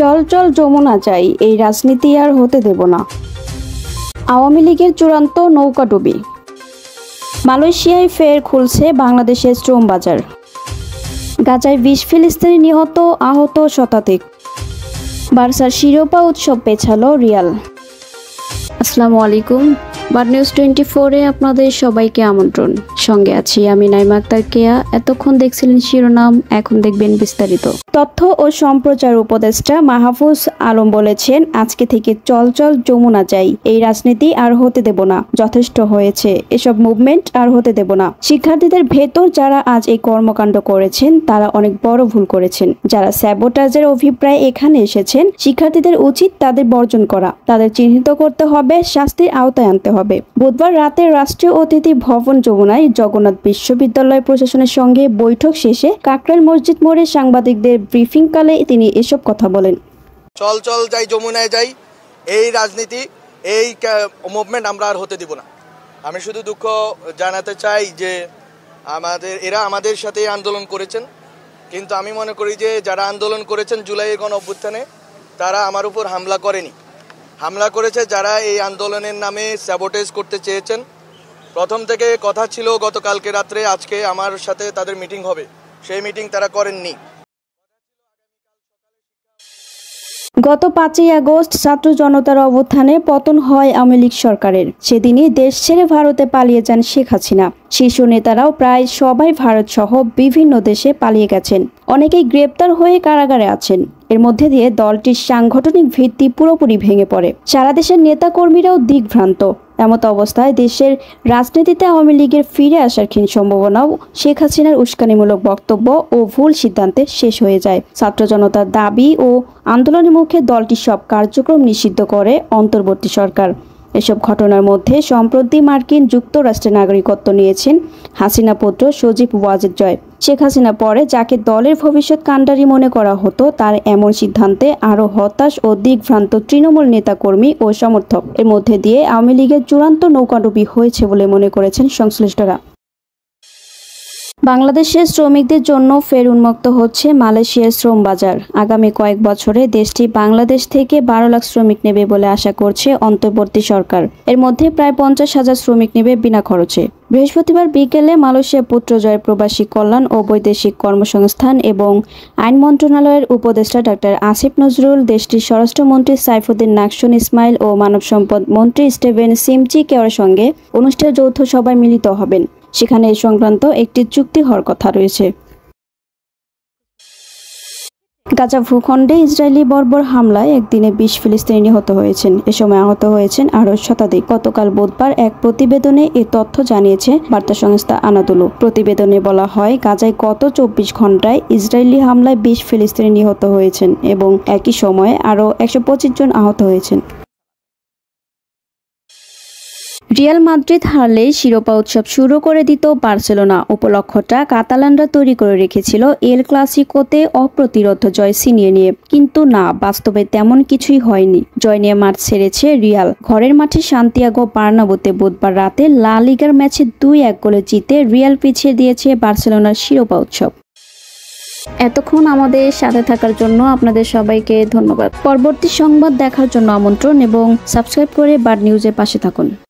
চল চল যমুনা চাই, এই রাজনীতি আর হতে দেব না। আওয়ামী লীগের চূড়ান্ত নৌকাডুবি। মালয়েশিয়ায় ফের খুলছে বাংলাদেশের শ্রম বাজার। গাজায় 20 ফিলিস্তিনি নিহত, আহত শতাধিক। বার্সার শিরোপা উৎসব পেছালো রিয়াল। আসসালামু আলাইকুম, বার্ড নিউজ 24-এ আপনাদের সবাইকে আমন্ত্রণ। সঙ্গে আছি আমি নাইমা আক্তার কেয়া। এতক্ষণ দেখছিলেন শিরোনাম, এখন দেখবেন বিস্তারিত। তথ্য ও সম্প্রচার উপদেষ্টা মাহফুজ আলম বলেছেন, আজকে থেকে চল চল যমুনা চাই, এই রাজনীতি আর হতে দেব না। যথেষ্ট হয়েছে, এসব মুভমেন্ট আর হতে দেব না। শিক্ষার্থীদের ভেতর যারা আজ এই কর্মকাণ্ড করেছেন তারা অনেক বড় ভুল করেছেন। যারা স্যাবোটাজের অভিপ্রায় এখানে এসেছেন, শিক্ষার্থীদের উচিত তাদের বর্জন করা, তাদের চিহ্নিত করতে হবে, শাস্তির আওতায় আনতে হবে। বুধবার রাতে রাষ্ট্রীয় অতিথি ভবন যমুনায় জগন্নাথ বিশ্ববিদ্যালয় প্রশাসনের সঙ্গে বৈঠক শেষে কাকরাইল মসজিদ মোড়ে সাংবাদিকদের ব্রিফিংকালে তিনি এসব কথা বলেন। চল চল যাই যমুনায় যাই, এই রাজনীতি, এই মুভমেন্ট আমরা আর হতে দিব না। আমি শুধু দুঃখ জানাতে চাই যে এরা আমাদের সাথে আন্দোলন করেছেন, কিন্তু আমি মনে করি যে যারা আন্দোলন করেছেন জুলাইয়ের গণ অভ্যুত্থানে, তারা আমার উপর হামলা করেনি। হামলা করেছে যারা এই আন্দোলনের নামে স্যাবোটেজ করতে চেয়েছেন। প্রথম থেকে কথা ছিল গতকালকে রাত্রে আজকে আমার সাথে তাদের মিটিং হবে, সেই মিটিং তারা করেননি। গত 5ই আগস্ট ছাত্র জনতার অভ্যুত্থানে পতন হয় আওয়ামী লীগ সরকারের। সেদিনই দেশ ছেড়ে ভারতে পালিয়ে যান শেখ হাসিনা। শীর্ষ নেতারাও প্রায় সবাই ভারত সহ বিভিন্ন দেশে পালিয়ে গেছেন। অনেকেই গ্রেপ্তার হয়ে কারাগারে আছেন। এর মধ্যে দিয়ে দলটির সাংগঠনিক ভিত্তি পুরোপুরি ভেঙে পড়ে। সারা দেশের নেতাকর্মীরাও দিকভ্রান্ত। এমত অবস্থায় দেশের রাজনীতিতে আওয়ামী লীগের ফিরে আসার ক্ষীণ সম্ভাবনাও শেখ হাসিনার উস্কানিমূলক বক্তব্য ও ভুল সিদ্ধান্তে শেষ হয়ে যায়। ছাত্র জনতার দাবি ও আন্দোলনের মুখে দলটি সব কার্যক্রম নিষিদ্ধ করে অন্তর্বর্তী সরকার। এসব ঘটনার মধ্যে সম্প্রতি মার্কিন যুক্তরাষ্ট্রের নাগরিকত্ব নিয়েছেন হাসিনা পুত্র সজীব ওয়াজেদ জয়। শেখ হাসিনা পরে যাকে দলের ভবিষ্যৎ কাণ্ডারি মনে করা হতো, তার এমন সিদ্ধান্তে আরও হতাশ ও দিকভ্রান্ত তৃণমূল নেতাকর্মী ও সমর্থক। এর মধ্যে দিয়ে আওয়ামী লীগের চূড়ান্ত নৌকাডুবি হয়েছে বলে মনে করেছেন সংশ্লিষ্টরা। বাংলাদেশের শ্রমিকদের জন্য ফের উন্মুক্ত হচ্ছে মালয়েশিয়ার শ্রম বাজার। আগামী কয়েক বছরে দেশটি বাংলাদেশ থেকে 12 লাখ শ্রমিক নেবে বলে আশা করছে অন্তর্বর্তী সরকার। এর মধ্যে প্রায় 50,000 শ্রমিক নেবে বিনা খরচে। বৃহস্পতিবার বিকেলে মালয়েশিয়া পুত্রজয় প্রবাসী কল্যাণ ও বৈদেশিক কর্মসংস্থান এবং আইন মন্ত্রণালয়ের উপদেষ্টা ডাক্তার আসিফ নজরুল, দেশটির স্বরাষ্ট্রমন্ত্রী সাইফুদ্দিন নাকসুন ইসমাইল ও মানব সম্পদ মন্ত্রী স্টিভেন সিমচি কেওয়ার সঙ্গে অনুষ্ঠানে যৌথ সভায় মিলিত হবেন। সেখানে এই সংক্রান্ত একটি চুক্তি হওয়ার কথা রয়েছে। গাজা ভূখণ্ডে ইসরায়েলি বর্বর হামলায় একদিনে 20 ফিলিস্তিনি নিহত হয়েছেন। এ সময় আহত হয়েছেন আরও শতাধিক। গতকাল বুধবার এক প্রতিবেদনে এ তথ্য জানিয়েছে বার্তা সংস্থা আনাদোলু। প্রতিবেদনে বলা হয়, গাজায় গত 24 ঘন্টায় ইসরায়েলি হামলায় 20 ফিলিস্তিনি নিহত হয়েছেন এবং একই সময়ে আরও 125 জন আহত হয়েছেন। রিয়াল মাদ্রিদ হারলেই শিরোপা উৎসব শুরু করে দিত বার্সেলোনা। উপলক্ষটা কাতালানরা তৈরি করে রেখেছিল এল ক্লাসিকোতে অপ্রতিরোধ্য জয় ছিনিয়ে নিয়ে, কিন্তু না, বাস্তবে তেমন কিছুই হয়নি। জয় নিয়ে মাঠ ছেড়েছে রিয়াল। ঘরের মাঠে সান্তিয়াগো বার্নাব্যুতে বুধবার রাতে লা লিগার ম্যাচে 2-1 গোলে জিতে রিয়াল পিছিয়ে দিয়েছে বার্সেলোনার শিরোপা উৎসব। এতক্ষণ আমাদের সাথে থাকার জন্য আপনাদের সবাইকে ধন্যবাদ। পরবর্তী সংবাদ দেখার জন্য আমন্ত্রণ এবং সাবস্ক্রাইব করে বার্ড নিউজের পাশে থাকুন।